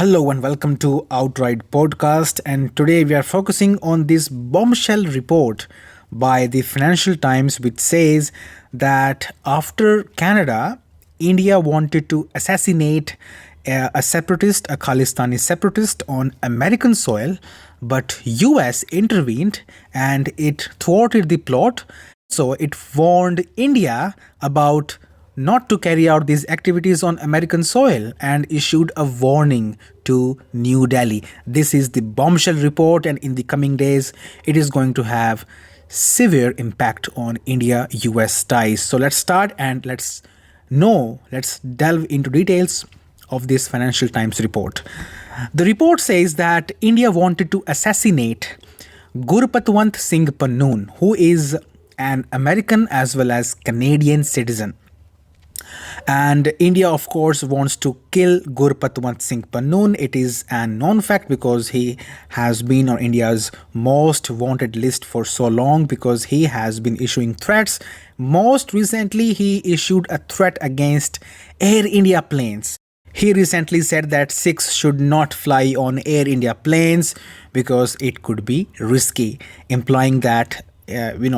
Hello and welcome to Outright Podcast. And today we are focusing on this bombshell report by the Financial Times, which says that after Canada, India wanted to assassinate a separatist, a Khalistani separatist on American soil, but US intervened and it thwarted the plot. So it warned India about not to carry out these activities on American soil and issued a warning to New Delhi. This is the bombshell report, and in the coming days, it is going to have severe impact on India US ties. So let's start and let's delve into details of this Financial Times report. The report says that India wanted to assassinate Gurpatwant Singh Pannun, who is an American as well as Canadian citizen. And India, of course, wants to kill Gurpatwant Singh Pannun. It is a known fact because he has been on India's most wanted list for so long because he has been issuing threats. Most recently, he issued a threat against Air India planes. He recently said that Sikhs should not fly on Air India planes because it could be risky, implying that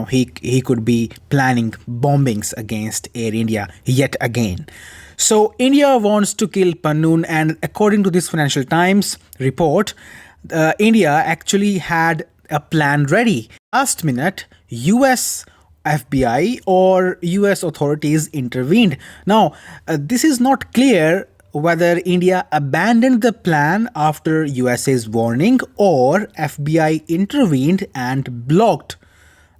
he could be planning bombings against Air India yet again. So India wants to kill Pannun, and according to this Financial Times report, India actually had a plan ready. Last minute, US FBI or US authorities intervened. Now, this is not clear whether India abandoned the plan after USA's warning or FBI intervened and blocked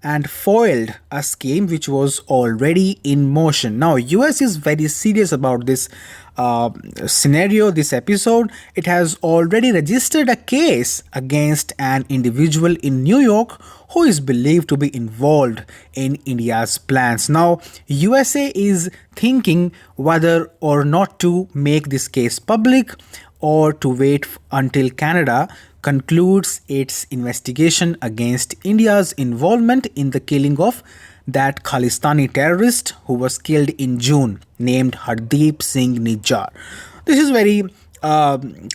and foiled a scheme which was already in motion. Now, US is very serious about this scenario, this episode. It has already registered a case against an individual in New York who is believed to be involved in India's plans. Now, USA is thinking whether or not to make this case public or to wait until Canada concludes its investigation against India's involvement in the killing of that Khalistani terrorist who was killed in June, named Hardeep Singh Nijjar. This is very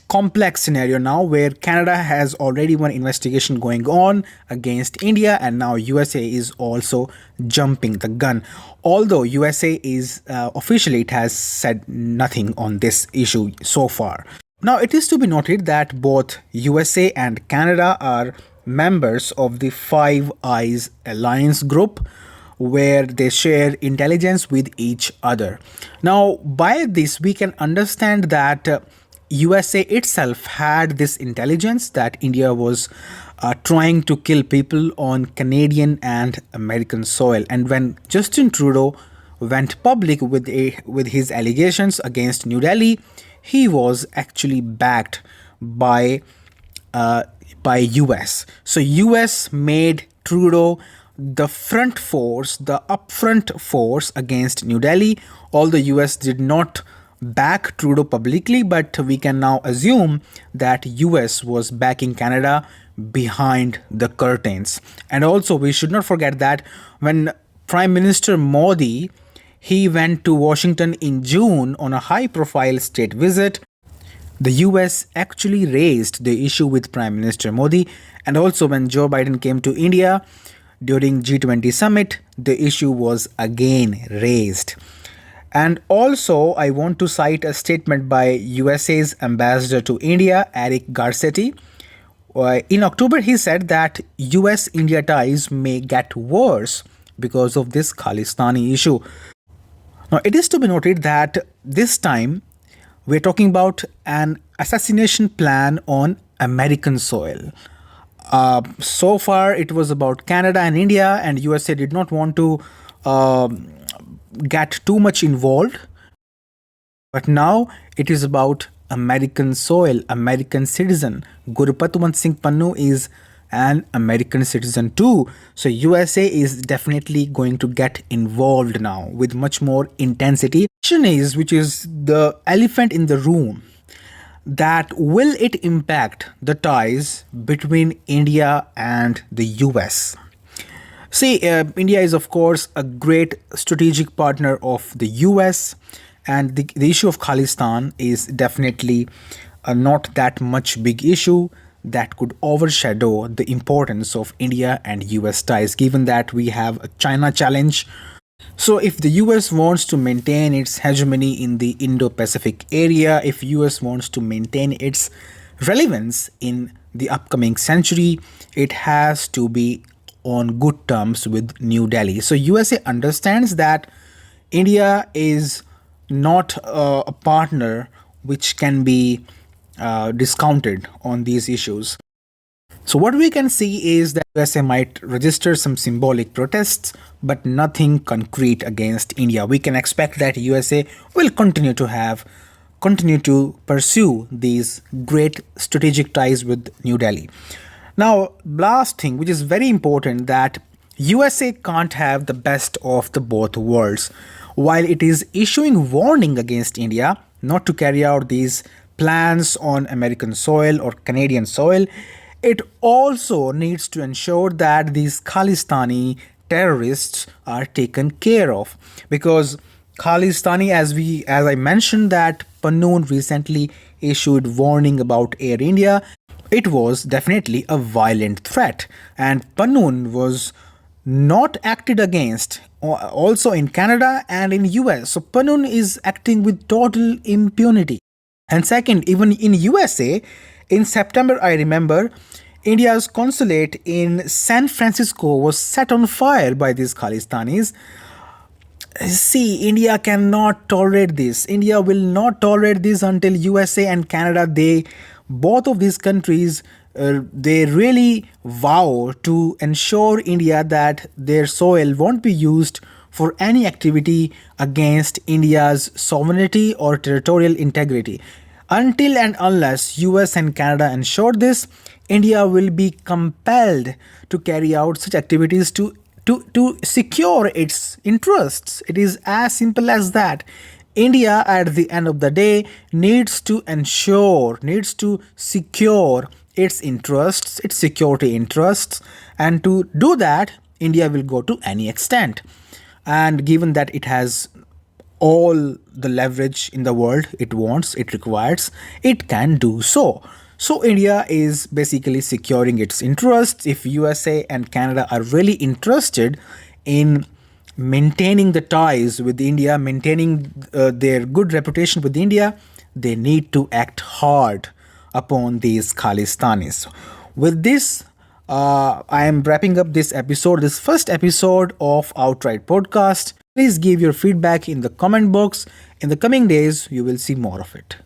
complex scenario now where Canada has already one investigation going on against India, and now USA is also jumping the gun. Although USA is officially, it has said nothing on this issue so far. Now, it is to be noted that both USA and Canada are members of the Five Eyes Alliance group, where they share intelligence with each other. Now, by this, we can understand that USA itself had this intelligence that India was trying to kill people on Canadian and American soil. And when Justin Trudeau went public with his allegations against New Delhi, he was actually backed by US. So US made Trudeau the front force, the upfront force against New Delhi. Although US did not back Trudeau publicly, but we can now assume that US was backing Canada behind the curtains. And also, we should not forget that when Prime Minister Modi, he went to Washington in June on a high-profile state visit, the US actually raised the issue with Prime Minister Modi. And also when Joe Biden came to India during G20 summit, the issue was again raised. And also, I want to cite a statement by USA's ambassador to India, Eric Garcetti. In October, he said that US-India ties may get worse because of this Khalistani issue. Now, it is to be noted that this time we're talking about an assassination plan on American soil. So far, it was about Canada and India, and USA did not want to get too much involved. But now it is about American soil, American citizen. Gurpatwant Singh Pannu is an American citizen too. So USA is definitely going to get involved now with much more intensity. Question is, which is the elephant in the room, that will it impact the ties between India and the US? See, India is of course a great strategic partner of the US, and the issue of Khalistan is definitely not that much big issue that could overshadow the importance of India and US ties, given that we have a China challenge. So if the US wants to maintain its hegemony in the Indo-Pacific area, if US wants to maintain its relevance in the upcoming century, it has to be on good terms with New Delhi. So USA understands that India is not a partner which can be discounted on these issues. So what we can see is that USA might register some symbolic protests, but nothing concrete against India. We can expect that USA will continue to pursue these great strategic ties with New Delhi. Now, last thing, which is very important, that USA can't have the best of the both worlds. While it is issuing warning against India not to carry out these plans on American soil or Canadian soil, it also needs to ensure that these Khalistani terrorists are taken care of, because Khalistani, as I mentioned, that Pannun recently issued warning about Air India. It was definitely a violent threat, and Pannun was not acted against also in Canada and in US. So Pannun is acting with total impunity. And second, even in USA, in September, I remember India's consulate in San Francisco was set on fire by these Khalistanis. See, India cannot tolerate this. India will not tolerate this until USA and Canada, they both of these countries, they really vow to ensure India that their soil won't be used for any activity against India's sovereignty or territorial integrity. Until and unless US and Canada ensure this, India will be compelled to carry out such activities to secure its interests. It is as simple as that. India, at the end of the day, needs to secure its interests, its security interests, and to do that, India will go to any extent. And given that it has all the leverage in the world it wants, it requires, it can do so. So India is basically securing its interests. If USA and Canada are really interested in maintaining the ties with India, maintaining their good reputation with India, they need to act hard upon these Khalistanis. With this, I am wrapping up this episode, this first episode of Outright Podcast. Please give your feedback in the comment box. In the coming days, you will see more of it.